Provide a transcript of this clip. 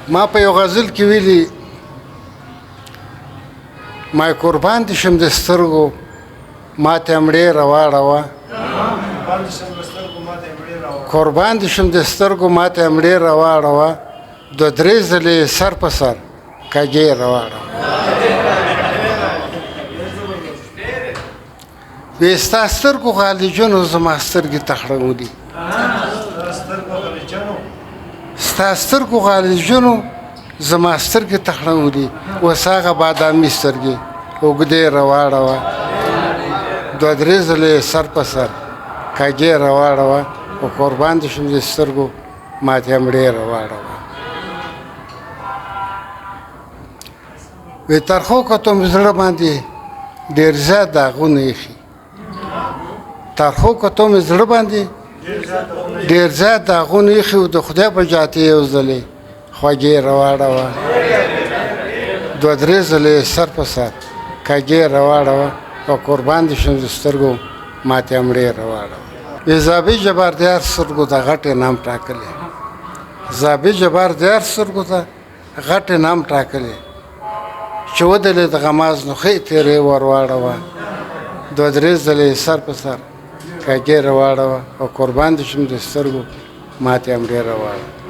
ما په یو غزل کې ویلي ما قربان دي شم د سترګو ماته مړې راواړوه قربان دي شم د سترګو ماته مړې راواړوه دوه درې ځلې سر په سر کږې راواړوه وی ستا سترګو غالجونو زما سترګې تخړولي ستا سترګو غالجونو زما سترګې تخړولي اوس هغه بادامي سترګې اوږدې راواړوه دوه درې ځلې سر په سر کږې راواړوه او قربان دي شم د سترګو ماتې مړې راواړوه وی ترخو کتو مې زړه باندې ډېر زیات داغونه ایښي ترخو کتو مې زړه باندې ډېر زیات داغونه ایښي و د خدای په جاتې یو ځلې خوږې راواړوه دوه درې ځلې سر په سر کږې راواړوه او قربان دي شم د سترګو ماتې مړې راواړوه وی زابي جبار د هر سترګو ته غټ انعام ټاکلی زابي جبار د هر سترګو ته غټ انعام ټاکلی چې ودلې د غماز نخې تیرې ور واړوه دوه درې ځلې سر په سر کږې راواړوه او قربان دي شم د سترګو ماتې مړې راواړوه